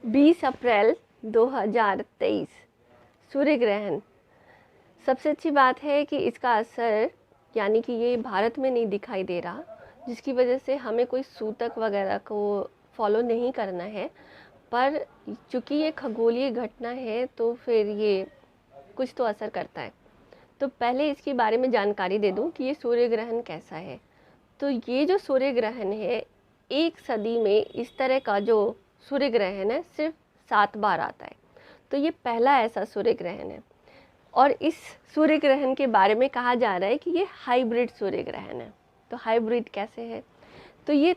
20 अप्रैल 2023 सूर्य ग्रहण। सबसे अच्छी बात है कि इसका असर यानी कि ये भारत में नहीं दिखाई दे रहा, जिसकी वजह से हमें कोई सूतक वगैरह को फॉलो नहीं करना है। पर चूँकि ये खगोलीय घटना है तो फिर ये कुछ तो असर करता है। तो पहले इसके बारे में जानकारी दे दूं कि ये सूर्य ग्रहण कैसा है। तो ये जो सूर्य ग्रहण है, एक सदी में इस तरह का जो सूर्य ग्रहण है सिर्फ 7 बार आता है। तो ये पहला ऐसा सूर्य ग्रहण है और इस सूर्य ग्रहण के बारे में कहा जा रहा है कि ये हाइब्रिड सूर्य ग्रहण है। तो हाइब्रिड कैसे है? तो ये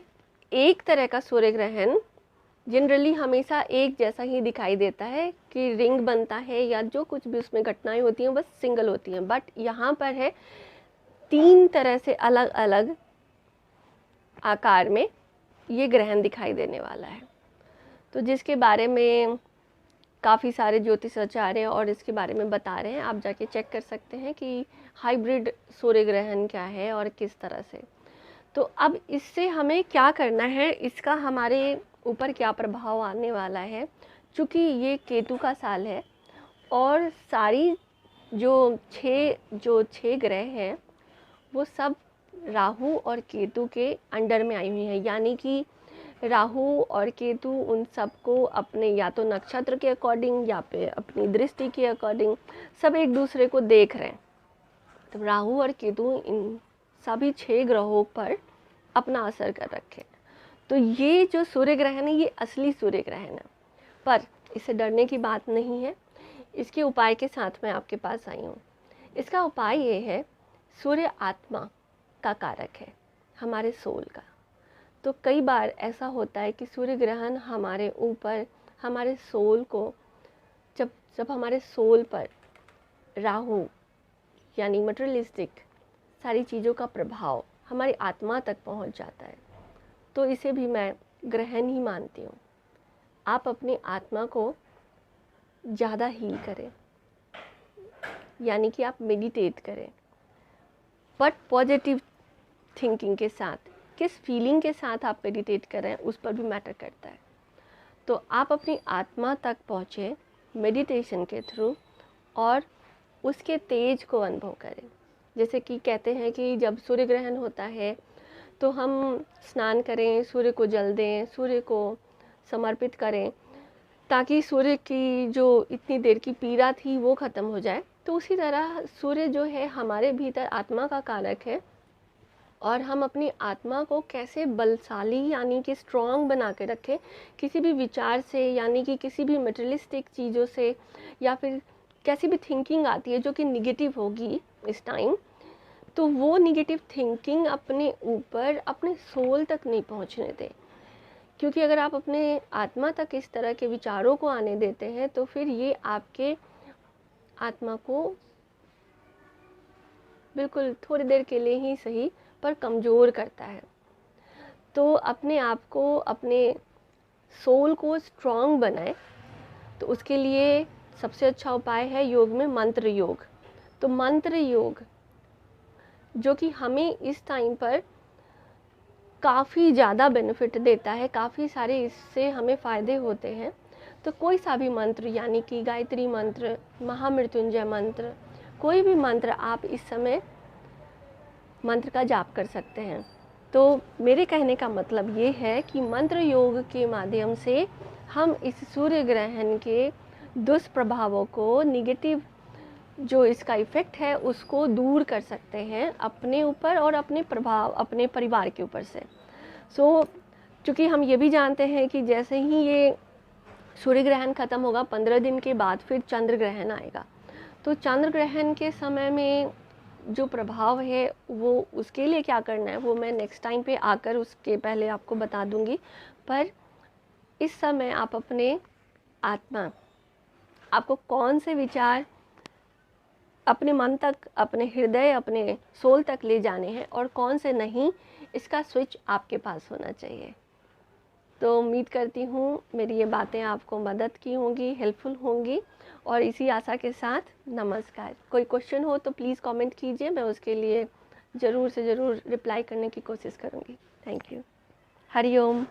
एक तरह का सूर्य ग्रहण जनरली हमेशा एक जैसा ही दिखाई देता है कि रिंग बनता है या जो कुछ भी उसमें घटनाएं होती हैं बस सिंगल होती हैं। बट यहाँ पर है 3 तरह से अलग अलग आकार में ये ग्रहण दिखाई देने वाला है। तो जिसके बारे में काफ़ी सारे ज्योतिषाचार्य और इसके बारे में बता रहे हैं, आप जाके चेक कर सकते हैं कि हाइब्रिड सूर्य ग्रहण क्या है और किस तरह से। तो अब इससे हमें क्या करना है, इसका हमारे ऊपर क्या प्रभाव आने वाला है। चूँकि ये केतु का साल है और सारी जो छः ग्रह हैं वो सब राहु और केतु के अंडर में आई हुई हैं। यानी कि राहु और केतु उन सबको अपने या तो नक्षत्र के अकॉर्डिंग या फिर अपनी दृष्टि के अकॉर्डिंग सब एक दूसरे को देख रहे हैं। तो राहु और केतु इन सभी 6 ग्रहों पर अपना असर कर रखे हैं। तो ये जो सूर्य ग्रहण है ये असली सूर्य ग्रहण है, पर इससे डरने की बात नहीं है। इसके उपाय के साथ मैं आपके पास आई हूँ। इसका उपाय ये है, सूर्य आत्मा का कारक है, हमारे सोल का। तो कई बार ऐसा होता है कि सूर्य ग्रहण हमारे ऊपर, हमारे सोल को, जब हमारे सोल पर राहु यानी मटेरियलिस्टिक सारी चीज़ों का प्रभाव हमारी आत्मा तक पहुंच जाता है, तो इसे भी मैं ग्रहण ही मानती हूँ। आप अपनी आत्मा को ज़्यादा हील करें, यानी कि आप मेडिटेट करें, बट पॉजिटिव थिंकिंग के साथ। किस फीलिंग के साथ आप मेडिटेट कर रहे हैं उस पर भी मैटर करता है। तो आप अपनी आत्मा तक पहुँचे मेडिटेशन के थ्रू और उसके तेज को अनुभव करें। जैसे कि कहते हैं कि जब सूर्य ग्रहण होता है तो हम स्नान करें, सूर्य को जल दें, सूर्य को समर्पित करें, ताकि सूर्य की जो इतनी देर की पीड़ा थी वो ख़त्म हो जाए। तो उसी तरह सूर्य जो है हमारे भीतर आत्मा का कारक है और हम अपनी आत्मा को कैसे बलशाली यानी कि स्ट्रॉन्ग बना के रखें किसी भी विचार से, यानी कि किसी भी मटेरियलिस्टिक चीज़ों से, या फिर कैसी भी थिंकिंग आती है जो कि निगेटिव होगी इस टाइम, तो वो निगेटिव थिंकिंग अपने ऊपर, अपने सोल तक नहीं पहुंचने दें। क्योंकि अगर आप अपने आत्मा तक इस तरह के विचारों को आने देते हैं तो फिर ये आपके आत्मा को बिल्कुल थोड़ी देर के लिए ही सही पर कमज़ोर करता है। तो अपने आप को, अपने सोल को स्ट्रॉन्ग बनाएं। तो उसके लिए सबसे अच्छा उपाय है योग में मंत्र योग। तो मंत्र योग जो कि हमें इस टाइम पर काफ़ी ज़्यादा बेनिफिट देता है, काफ़ी सारे इससे हमें फ़ायदे होते हैं। तो कोई सा भी मंत्र, यानी कि गायत्री मंत्र, महामृत्युंजय मंत्र, कोई भी मंत्र आप इस समय मंत्र का जाप कर सकते हैं। तो मेरे कहने का मतलब ये है कि मंत्र योग के माध्यम से हम इस सूर्य ग्रहण के दुष्प्रभावों को, निगेटिव जो इसका इफ़ेक्ट है उसको दूर कर सकते हैं अपने ऊपर और अपने प्रभाव, अपने परिवार के ऊपर से। चूँकि हम ये भी जानते हैं कि जैसे ही ये सूर्य ग्रहण ख़त्म होगा 15 दिन के बाद फिर चंद्र ग्रहण आएगा। तो चंद्र ग्रहण के समय में जो प्रभाव है वो, उसके लिए क्या करना है वो मैं नेक्स्ट टाइम पे आकर उसके पहले आपको बता दूंगी। पर इस समय आप अपने आत्मा, आपको कौन से विचार अपने मन तक, अपने हृदय, अपने सोल तक ले जाने हैं और कौन से नहीं, इसका स्विच आपके पास होना चाहिए। तो उम्मीद करती हूँ मेरी ये बातें आपको मदद की होंगी, हेल्पफुल होंगी। और इसी आशा के साथ नमस्कार। कोई क्वेश्चन हो तो प्लीज़ कमेंट कीजिए, मैं उसके लिए ज़रूर से ज़रूर रिप्लाई करने की कोशिश करूँगी। Thank you. हरि ओम।